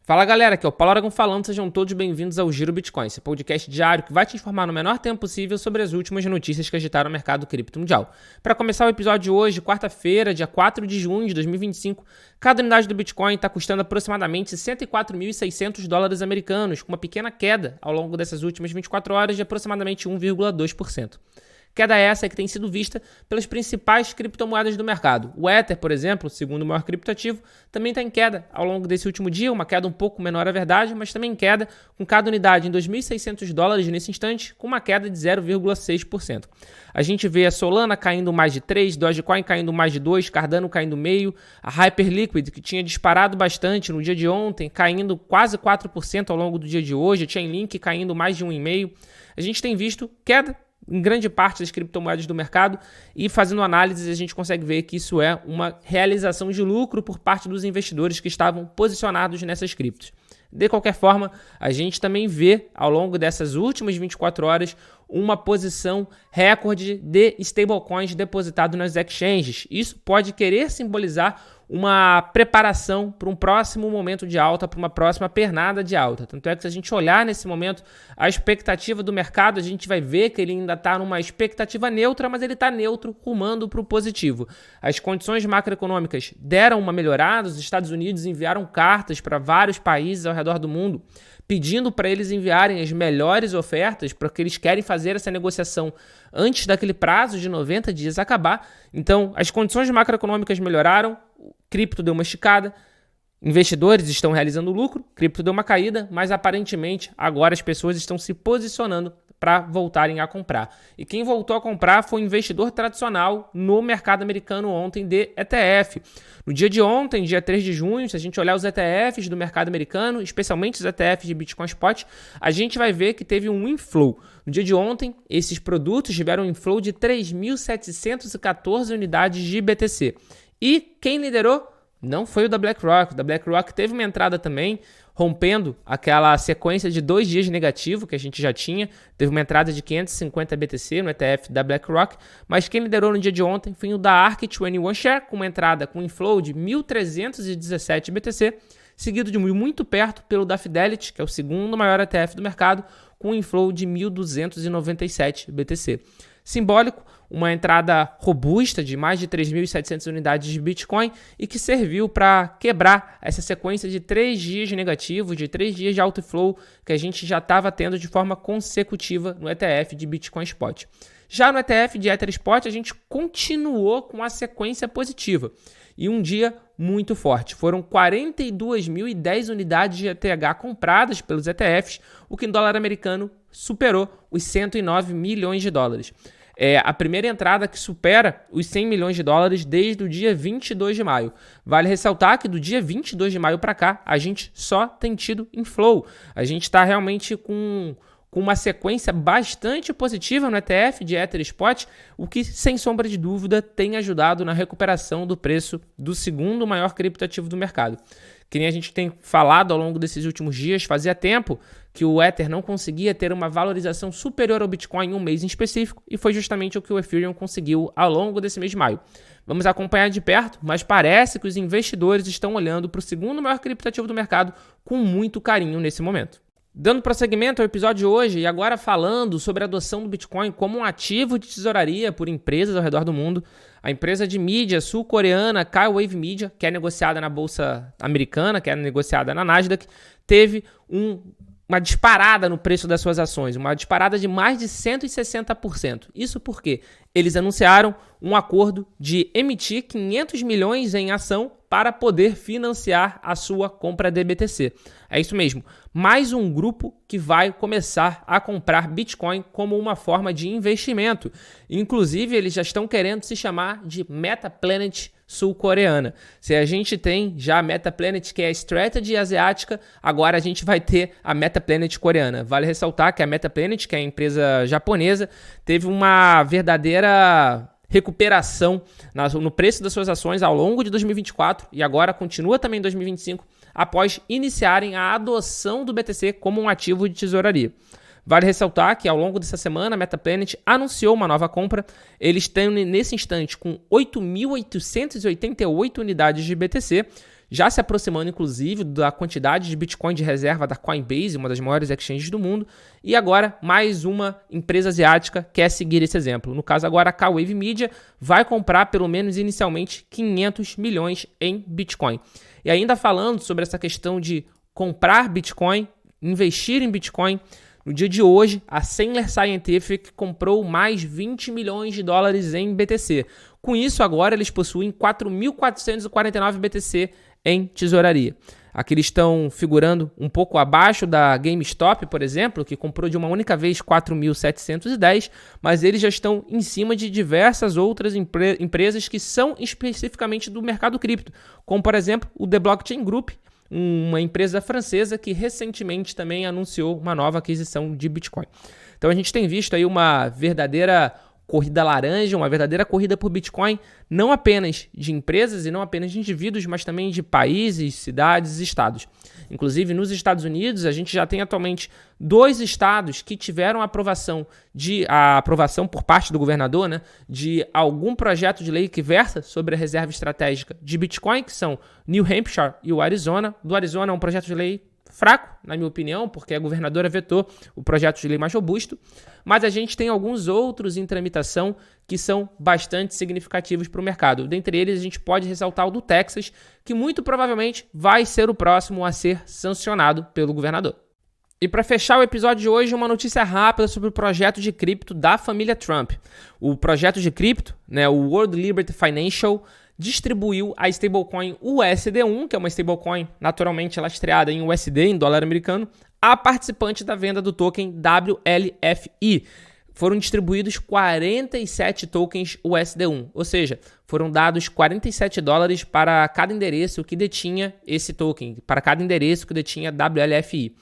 Fala galera, aqui é o Paulo Aragão falando, sejam todos bem-vindos ao Giro Bitcoin, esse podcast diário que vai te informar no menor tempo possível sobre as últimas notícias que agitaram o mercado cripto mundial. Para começar o episódio de hoje, quarta-feira, dia 4 de junho de 2025, cada unidade do Bitcoin está custando aproximadamente 104.600 dólares americanos, com uma pequena queda ao longo dessas últimas 24 horas de aproximadamente 1,2%. Queda essa que tem sido vista pelas principais criptomoedas do mercado. O Ether, por exemplo, segundo o maior criptoativo, também está em queda ao longo desse último dia, uma queda um pouco menor, é verdade, mas também em queda, com cada unidade em 2.600 dólares nesse instante, com uma queda de 0,6%. A gente vê a Solana caindo mais de 3%, Dogecoin caindo mais de 2%, Cardano caindo meio%, a Hyperliquid, que tinha disparado bastante no dia de ontem, caindo quase 4% ao longo do dia de hoje, a Chainlink caindo mais de 1,5%. A gente tem visto queda em grande parte das criptomoedas do mercado e fazendo análise a gente consegue ver que isso é uma realização de lucro por parte dos investidores que estavam posicionados nessas criptos. De qualquer forma, a gente também vê ao longo dessas últimas 24 horas uma posição recorde de stablecoins depositado nas exchanges. Isso pode querer simbolizar uma preparação para um próximo momento de alta, para uma próxima pernada de alta. Tanto é que se a gente olhar nesse momento a expectativa do mercado, a gente vai ver que ele ainda está numa expectativa neutra, mas ele está neutro, rumando para o positivo. As condições macroeconômicas deram uma melhorada, os Estados Unidos enviaram cartas para vários países ao redor do mundo, pedindo para eles enviarem as melhores ofertas, porque eles querem fazer essa negociação antes daquele prazo de 90 dias acabar. Então, as condições macroeconômicas melhoraram, o cripto deu uma esticada, investidores estão realizando lucro, cripto deu uma caída, mas aparentemente agora as pessoas estão se posicionando para voltarem a comprar. E quem voltou a comprar foi o investidor tradicional no mercado americano ontem de ETF. No dia de ontem, dia 3 de junho, se a gente olhar os ETFs do mercado americano, especialmente os ETFs de Bitcoin Spot, a gente vai ver que teve um inflow. No dia de ontem, esses produtos tiveram um inflow de 3.714 unidades de BTC. E quem liderou? Não foi o da BlackRock. O da BlackRock teve uma entrada também, rompendo aquela sequência de 2 dias negativo que a gente já tinha. Teve uma entrada de 550 BTC no ETF da BlackRock, mas quem liderou no dia de ontem foi o da ARK21 Share, com uma entrada com inflow de 1.317 BTC, seguido de muito perto pelo da Fidelity, que é o segundo maior ETF do mercado, com um inflow de 1.297 BTC. Simbólico, uma entrada robusta de mais de 3.700 unidades de Bitcoin e que serviu para quebrar essa sequência de 3 dias negativos, de 3 dias de outflow que a gente já estava tendo de forma consecutiva no ETF de Bitcoin Spot. Já no ETF de Ether Spot, a gente continuou com a sequência positiva e um dia muito forte. Foram 42.010 unidades de ETH compradas pelos ETFs, o que em dólar americano superou os 109 milhões de dólares. É a primeira entrada que supera os 100 milhões de dólares desde o dia 22 de maio. Vale ressaltar que do dia 22 de maio para cá, a gente só tem tido inflow. A gente está realmente com uma sequência bastante positiva no ETF de Ether Spot, o que, sem sombra de dúvida, tem ajudado na recuperação do preço do segundo maior criptoativo do mercado. Que nem a gente tem falado ao longo desses últimos dias, fazia tempo que o Ether não conseguia ter uma valorização superior ao Bitcoin em um mês em específico, e foi justamente o que o Ethereum conseguiu ao longo desse mês de maio. Vamos acompanhar de perto, mas parece que os investidores estão olhando para o segundo maior criptoativo do mercado com muito carinho nesse momento. Dando prosseguimento ao episódio de hoje e agora falando sobre a adoção do Bitcoin como um ativo de tesouraria por empresas ao redor do mundo, a empresa de mídia sul-coreana Kaiwave Media, que é negociada na bolsa americana, que é negociada na Nasdaq, teve uma disparada no preço das suas ações, uma disparada de mais de 160%. Isso porque eles anunciaram um acordo de emitir 500 milhões em ação para poder financiar a sua compra de BTC. É isso mesmo, mais um grupo que vai começar a comprar Bitcoin como uma forma de investimento. Inclusive, eles já estão querendo se chamar de Metaplanet sul-coreana. Se a gente tem já a Metaplanet, que é a Strategy asiática, agora a gente vai ter a Metaplanet coreana. Vale ressaltar que a Metaplanet, que é a empresa japonesa, teve uma verdadeira recuperação no preço das suas ações ao longo de 2024 e agora continua também em 2025, após iniciarem a adoção do BTC como um ativo de tesouraria. Vale ressaltar que ao longo dessa semana a Metaplanet anunciou uma nova compra. Eles estão nesse instante com 8.888 unidades de BTC, já se aproximando inclusive da quantidade de Bitcoin de reserva da Coinbase, uma das maiores exchanges do mundo, e agora mais uma empresa asiática quer seguir esse exemplo. No caso agora a Kwave Media vai comprar pelo menos inicialmente 500 milhões em Bitcoin. E ainda falando sobre essa questão de comprar Bitcoin, investir em Bitcoin, no dia de hoje, a Sandler Scientific comprou mais 20 milhões de dólares em BTC. Com isso, agora eles possuem 4.449 BTC em tesouraria. Aqui eles estão figurando um pouco abaixo da GameStop, por exemplo, que comprou de uma única vez 4.710, mas eles já estão em cima de diversas outras empresas que são especificamente do mercado cripto, como, por exemplo, o The Blockchain Group, uma empresa francesa que recentemente também anunciou uma nova aquisição de Bitcoin. Então a gente tem visto aí uma verdadeira corrida laranja, uma verdadeira corrida por Bitcoin, não apenas de empresas e não apenas de indivíduos, mas também de países, cidades e estados. Inclusive, nos Estados Unidos, a gente já tem atualmente 2 estados que tiveram a aprovação por parte do governador, né, de algum projeto de lei que versa sobre a reserva estratégica de Bitcoin, que são New Hampshire e o Arizona. Do Arizona é um projeto de lei fraco, na minha opinião, porque a governadora vetou o projeto de lei mais robusto, mas a gente tem alguns outros em tramitação que são bastante significativos para o mercado. Dentre eles, a gente pode ressaltar o do Texas, que muito provavelmente vai ser o próximo a ser sancionado pelo governador. E para fechar o episódio de hoje, uma notícia rápida sobre o projeto de cripto da família Trump. O projeto de cripto, né, o World Liberty Financial, distribuiu a stablecoin USD1, que é uma stablecoin naturalmente lastreada em USD, em dólar americano, a participante da venda do token WLFI. Foram distribuídos 47 tokens USD1, ou seja, foram dados $47 para cada endereço que detinha esse token, para cada endereço que detinha WLFI.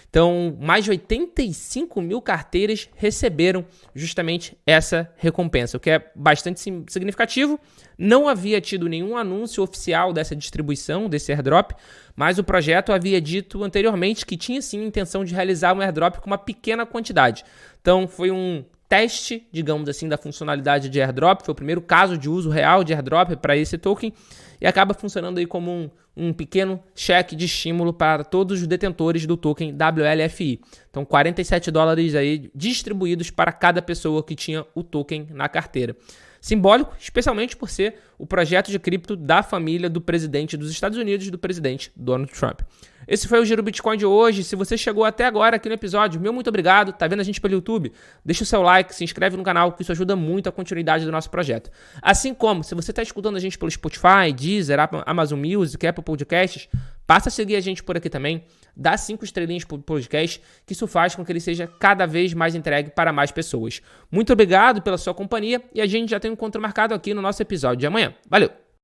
Então, mais de 85 mil carteiras receberam justamente essa recompensa, o que é bastante significativo. Não havia tido nenhum anúncio oficial dessa distribuição, desse airdrop, mas o projeto havia dito anteriormente que tinha sim a intenção de realizar um airdrop com uma pequena quantidade. Então, foi um teste, digamos assim, da funcionalidade de airdrop, foi o primeiro caso de uso real de airdrop para esse token e acaba funcionando aí como um pequeno cheque de estímulo para todos os detentores do token WLFI. Então, $47 aí distribuídos para cada pessoa que tinha o token na carteira. Simbólico, especialmente por ser o projeto de cripto da família do presidente dos Estados Unidos, do presidente Donald Trump. Esse foi o Giro Bitcoin de hoje. Se você chegou até agora aqui no episódio, meu muito obrigado. Tá vendo a gente pelo YouTube? Deixa o seu like, se inscreve no canal, que isso ajuda muito a continuidade do nosso projeto. Assim como, se você está escutando a gente pelo Spotify, Deezer, Amazon Music, Apple Podcasts, passa a seguir a gente por aqui também. Dá 5 estrelinhas pro podcast, que isso faz com que ele seja cada vez mais entregue para mais pessoas. Muito obrigado pela sua companhia e a gente já tem um encontro marcado aqui no nosso episódio de amanhã. Valeu!